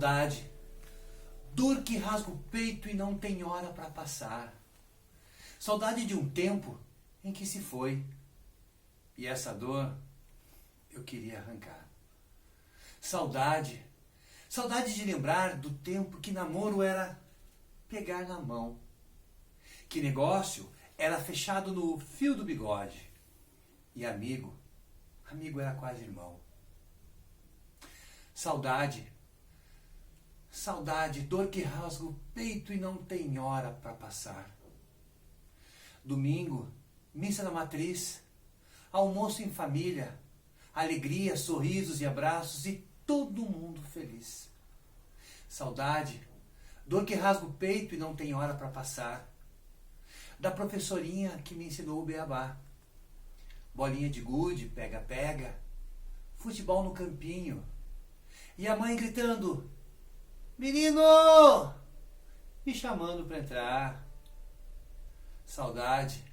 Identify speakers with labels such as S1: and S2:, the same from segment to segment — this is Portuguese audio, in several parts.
S1: Saudade, dor que rasga o peito e não tem hora para passar. Saudade de um tempo em que se foi, e essa dor eu queria arrancar. Saudade, saudade de lembrar do tempo que namoro era pegar na mão, que negócio era fechado no fio do bigode, e amigo era quase irmão. Saudade, saudade, dor que rasga o peito e não tem hora para passar. Domingo, missa na matriz, almoço em família, alegria, sorrisos e abraços e todo mundo feliz. Saudade, dor que rasga o peito e não tem hora para passar. Da professorinha que me ensinou o beabá. Bolinha de gude, pega-pega, futebol no campinho. E a mãe gritando, menino! Me chamando para entrar. Saudade,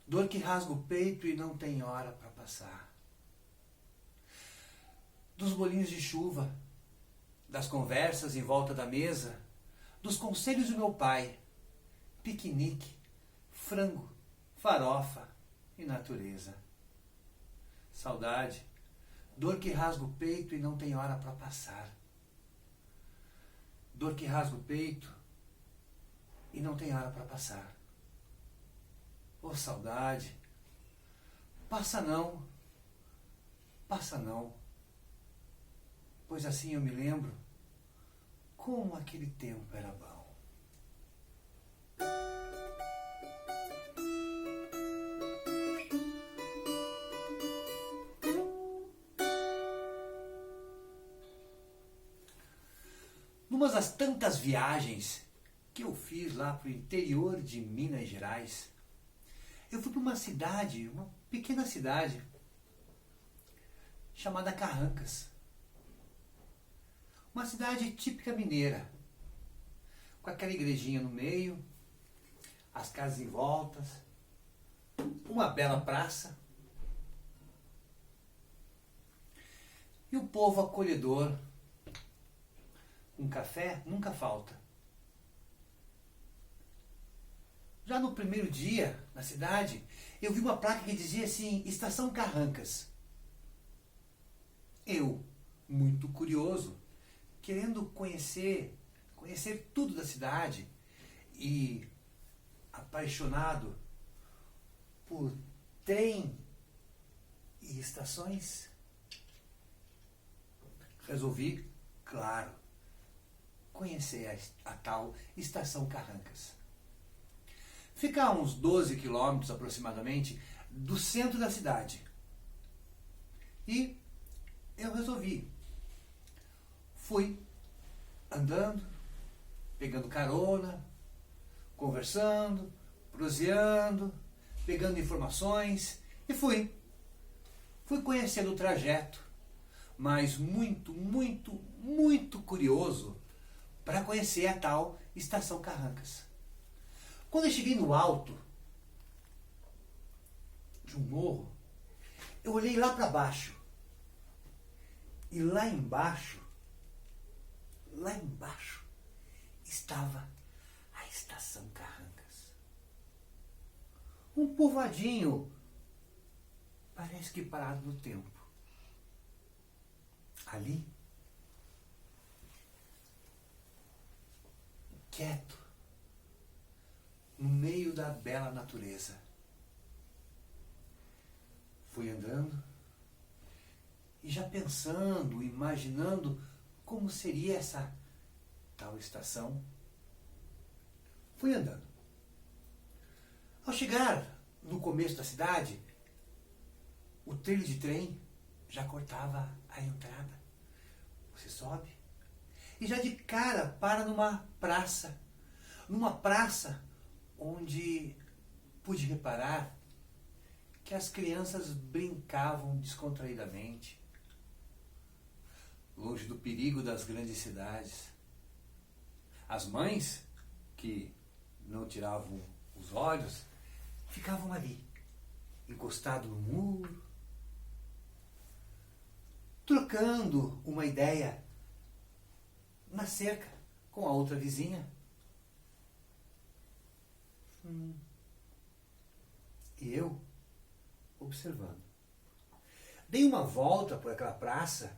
S1: dor que rasga o peito e não tem hora para passar. Dos bolinhos de chuva, das conversas em volta da mesa, dos conselhos do meu pai, piquenique, frango, farofa e natureza. Saudade, dor que rasga o peito e não tem hora para passar. Dor que rasga o peito e não tem hora para passar. Oh, saudade, passa não, pois assim eu me lembro como aquele tempo era bom. Numa das tantas viagens que eu fiz lá para o interior de Minas Gerais, eu fui para uma cidade, uma pequena cidade, chamada Carrancas. Uma cidade típica mineira, com aquela igrejinha no meio, as casas em volta, uma bela praça, e o povo acolhedor. Um café nunca falta. Já no primeiro dia, na cidade, eu vi uma placa que dizia assim, Estação Carrancas. Eu, muito curioso, querendo conhecer tudo da cidade e apaixonado por trem e estações, resolvi, claro, conhecer a tal Estação Carrancas. Fica a uns 12 quilômetros aproximadamente do centro da cidade. E eu resolvi. Fui andando, pegando carona, conversando, proseando, pegando informações e fui conhecendo o trajeto, mas muito curioso para conhecer a tal Estação Carrancas. Quando eu cheguei no alto de um morro, eu olhei lá para baixo. E lá embaixo, estava a Estação Carrancas. Um povoadinho, parece que parado no tempo. Ali, quieto, no meio da bela natureza. Fui andando e já pensando, imaginando como seria essa tal estação. Fui andando. Ao chegar no começo da cidade, o trilho de trem já cortava a entrada. Você sobe e já de cara para numa praça onde pude reparar que as crianças brincavam descontraídamente, longe do perigo das grandes cidades. As mães, que não tiravam os olhos, ficavam ali, encostado no muro, trocando uma ideia na cerca com a outra vizinha. E eu observando. Dei uma volta por aquela praça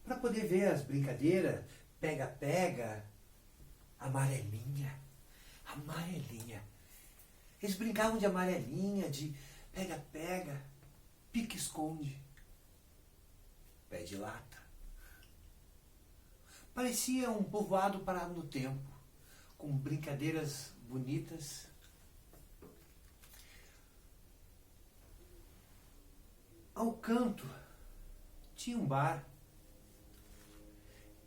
S1: para poder ver as brincadeiras, pega-pega, amarelinha. Amarelinha. Eles brincavam de amarelinha, de pega-pega, pique-esconde, pé de lata. Parecia um povoado parado no tempo, com brincadeiras bonitas. Ao canto tinha um bar.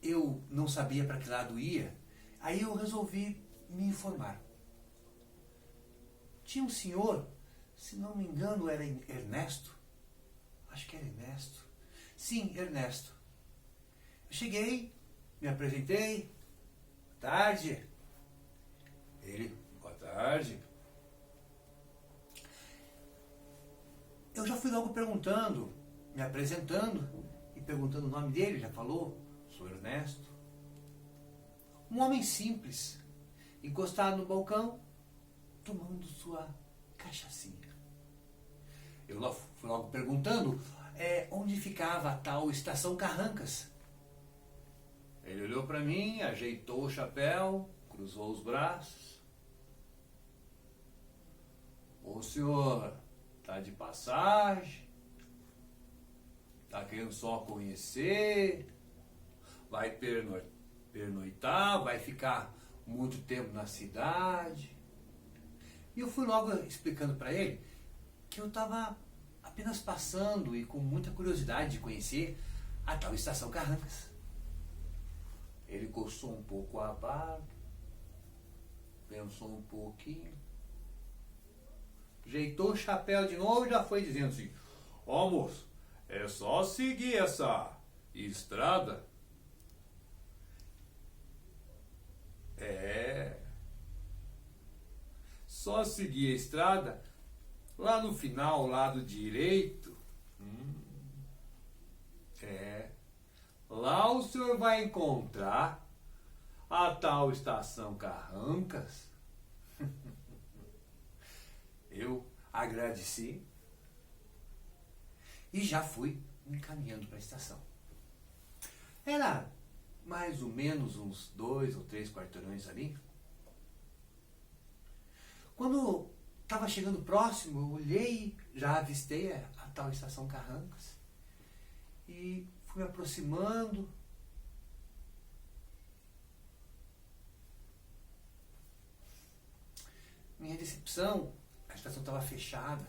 S1: Eu não sabia para que lado ia, aí eu resolvi me informar. Tinha um senhor, se não me engano era Ernesto. Acho que era Ernesto. Sim, Ernesto. Eu cheguei, me apresentei. Boa tarde. Ele, boa tarde. Eu já fui logo perguntando, me apresentando e perguntando o nome dele, já falou, sou Ernesto. Um homem simples, encostado no balcão, tomando sua cachaçinha. Eu fui logo perguntando onde ficava a tal Estação Carrancas. Ele olhou para mim, ajeitou o chapéu, cruzou os braços. Ô senhor, tá de passagem? Tá querendo só conhecer? Vai pernoitar? Vai ficar muito tempo na cidade? E eu fui logo explicando para ele que eu estava apenas passando e com muita curiosidade de conhecer a tal Estação Carrancas. Ele coçou um pouco a barba, pensou um pouquinho, ajeitou o chapéu de novo e já foi dizendo assim: ó moço, é só seguir essa estrada. Só seguir a estrada, lá no final, ao lado direito. Lá o senhor vai encontrar a tal Estação Carrancas. Eu agradeci e já fui me encaminhando para a estação. Era mais ou menos uns 2 ou 3 quarteirões ali. Quando estava chegando próximo, eu olhei, já avistei a tal Estação Carrancas e fui me aproximando. Minha decepção, a estação estava fechada,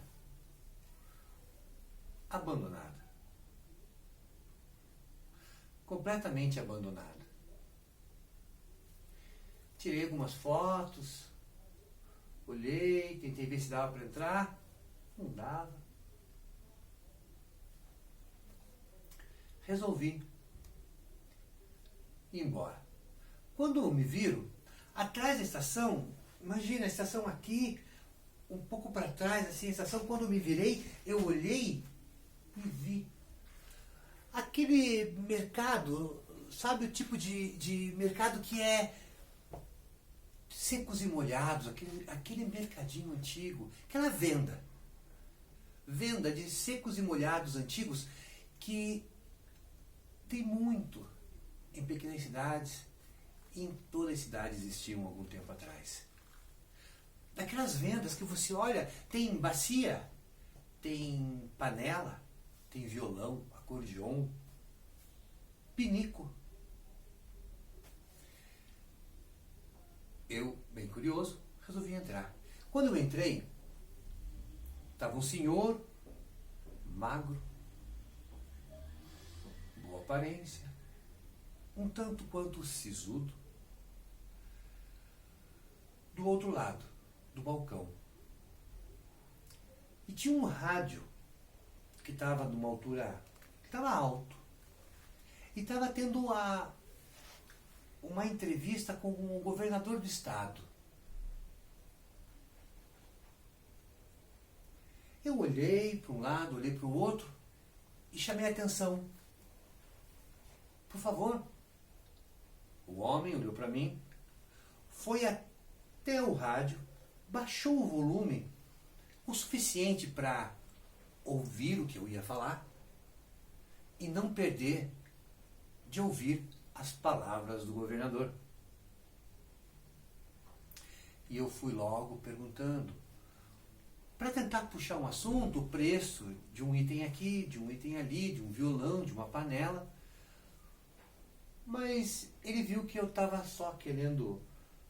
S1: abandonada. Completamente abandonada. Tirei algumas fotos, olhei, tentei ver se dava para entrar, não dava. Resolvi ir embora. Quando me viro, atrás da estação, imagina a estação aqui, um pouco para trás, assim, a estação, quando me virei, eu olhei e vi aquele mercado, sabe o tipo de mercado que é secos e molhados, aquele mercadinho antigo, aquela venda de secos e molhados antigos que tem muito em pequenas cidades e em todas as cidades existiam algum tempo atrás. Daquelas vendas que você olha, tem bacia, tem panela, tem violão, acordeon, pinico. Eu, bem curioso, resolvi entrar. Quando eu entrei, estava um senhor, magro, boa aparência, um tanto quanto sisudo, do outro lado do balcão. E tinha um rádio que estava numa altura, que estava alto, e estava tendo uma entrevista com o governador do estado. Eu olhei para um lado, olhei para o outro e chamei a atenção Por favor. O homem olhou para mim, foi até o rádio, baixou o volume o suficiente para ouvir o que eu ia falar e não perder de ouvir as palavras do governador. E eu fui logo perguntando, para tentar puxar um assunto, o preço de um item aqui, de um item ali, de um violão, de uma panela. Mas ele viu que eu estava só querendo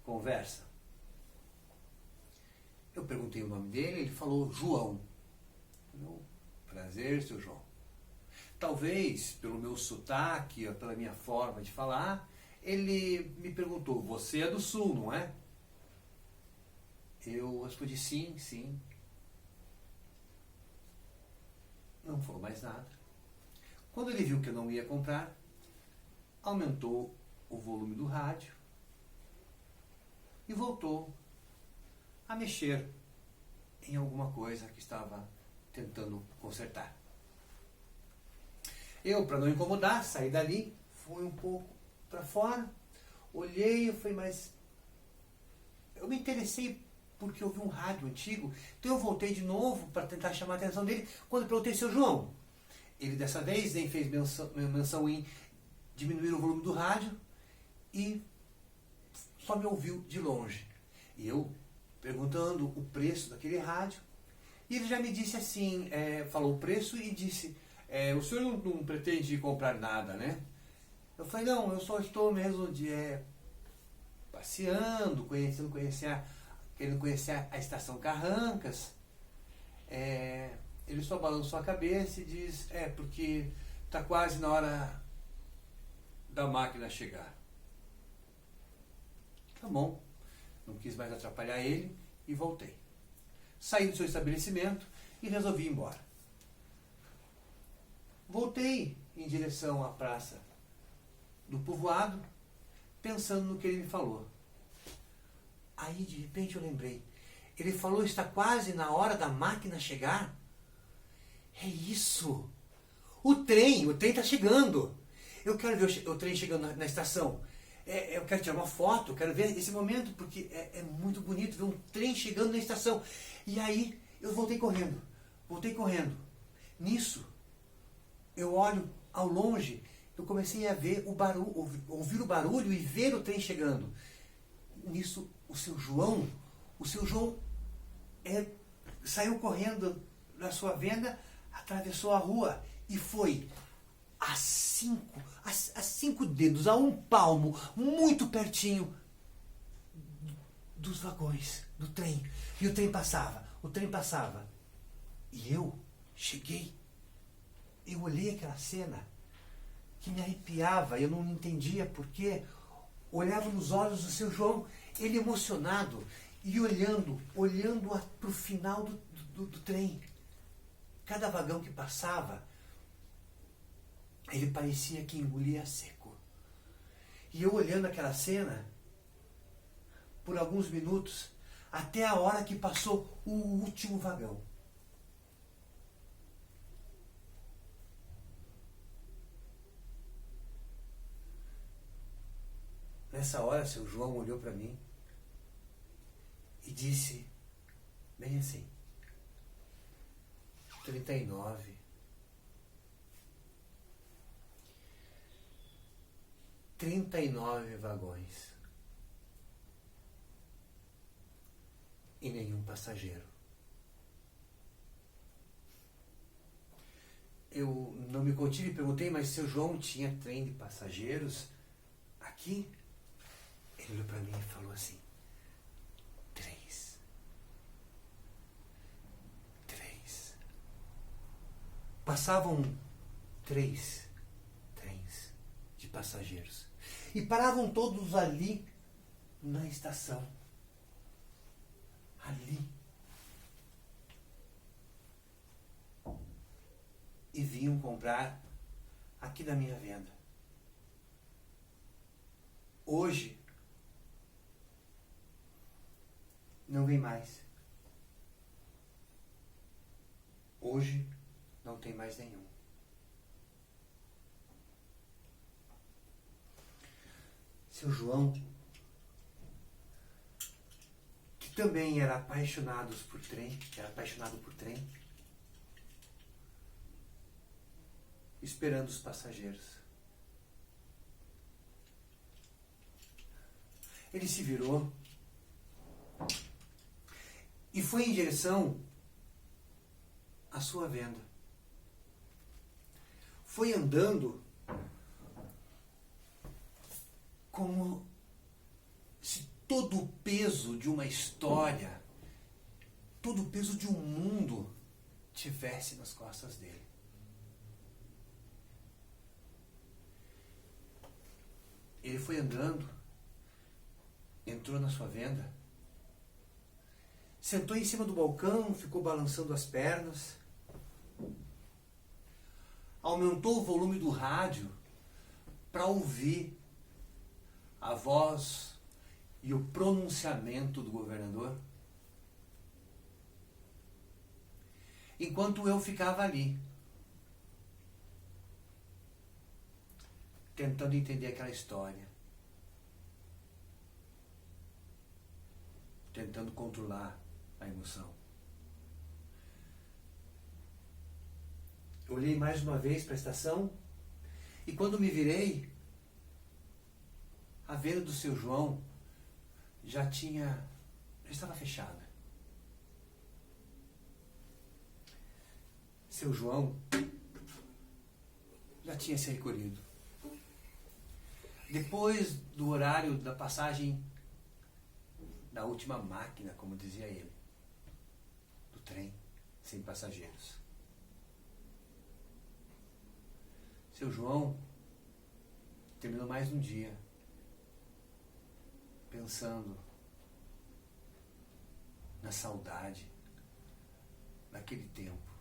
S1: conversa. Eu perguntei o nome dele, ele falou João. Prazer, seu João. Talvez, pelo meu sotaque, pela minha forma de falar, ele me perguntou, você é do Sul, não é? Eu respondi sim, sim. Não falou mais nada. Quando ele viu que eu não ia comprar, aumentou o volume do rádio e voltou a mexer em alguma coisa que estava tentando consertar. Eu, para não incomodar, saí dali, fui um pouco para fora, olhei, eu falei, mas eu me interessei porque eu vi um rádio antigo, então eu voltei de novo para tentar chamar a atenção dele, quando eu perguntei, seu João, ele dessa vez nem fez menção em diminuir o volume do rádio e só me ouviu de longe. E eu perguntando o preço daquele rádio, e ele já me disse assim, falou o preço e disse, o senhor não pretende comprar nada, né? Eu falei, não, eu só estou mesmo passeando, querendo conhecer a estação Carrancas. Ele só balançou a cabeça e diz, porque está quase na hora da máquina chegar. Tá bom. Não quis mais atrapalhar ele e voltei. Saí do seu estabelecimento e resolvi ir embora. Voltei em direção à praça do povoado, pensando no que ele me falou. Aí, de repente, eu lembrei. Ele falou, está quase na hora da máquina chegar. É isso! O trem está chegando. Eu quero ver o trem chegando na estação. Eu quero tirar uma foto, eu quero ver esse momento, porque é muito bonito ver um trem chegando na estação. E aí, eu voltei correndo. Nisso, eu olho ao longe, eu comecei a ver o barulho, ouvir o barulho e ver o trem chegando. Nisso, o seu João saiu correndo da sua venda, atravessou a rua e foi a 5 dedos, a 1 palmo, muito pertinho dos vagões do trem. E o trem passava. E eu cheguei. Eu olhei aquela cena que me arrepiava, eu não entendia porquê. Olhava nos olhos do seu João, ele emocionado e olhando para o final do trem. Cada vagão que passava, ele parecia que engolia seco. E eu olhando aquela cena, por alguns minutos, até a hora que passou o último vagão. Nessa hora, seu João olhou para mim e disse, bem assim, 39. 39 vagões. E nenhum passageiro. Eu não me contive e perguntei, mas seu João tinha trem de passageiros aqui? Ele olhou para mim e falou assim, 3. Passavam 3 trens de passageiros. E paravam todos ali na estação. Ali. E vinham comprar aqui da minha venda. Hoje, não vem mais. Hoje, não tem mais nenhum. Seu João, que também era apaixonado por trem, esperando os passageiros. Ele se virou e foi em direção à sua venda. Foi andando como se todo o peso de uma história, todo o peso de um mundo tivesse nas costas dele. Ele foi andando, entrou na sua venda, sentou em cima do balcão, ficou balançando as pernas, aumentou o volume do rádio para ouvir a voz e o pronunciamento do governador, enquanto eu ficava ali, tentando entender aquela história, tentando controlar a emoção. Eu olhei mais uma vez para a estação e quando me virei, a venda do seu João já estava fechada. Seu João já tinha se recolhido. Depois do horário da passagem da última máquina, como dizia ele, do trem sem passageiros. Seu João terminou mais um dia pensando na saudade daquele tempo,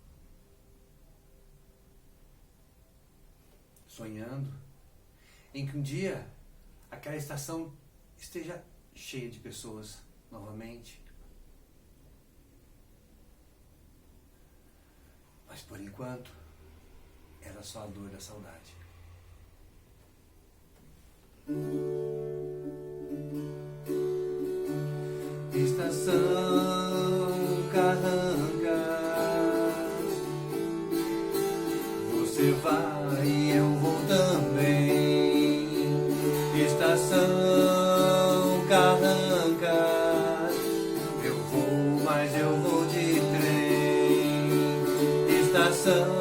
S1: sonhando em que um dia aquela estação esteja cheia de pessoas novamente. Mas por enquanto era só a dor da saudade. Estação Carrancas, você vai e eu vou também. Estação Carrancas, eu vou, mas eu vou de trem. Estação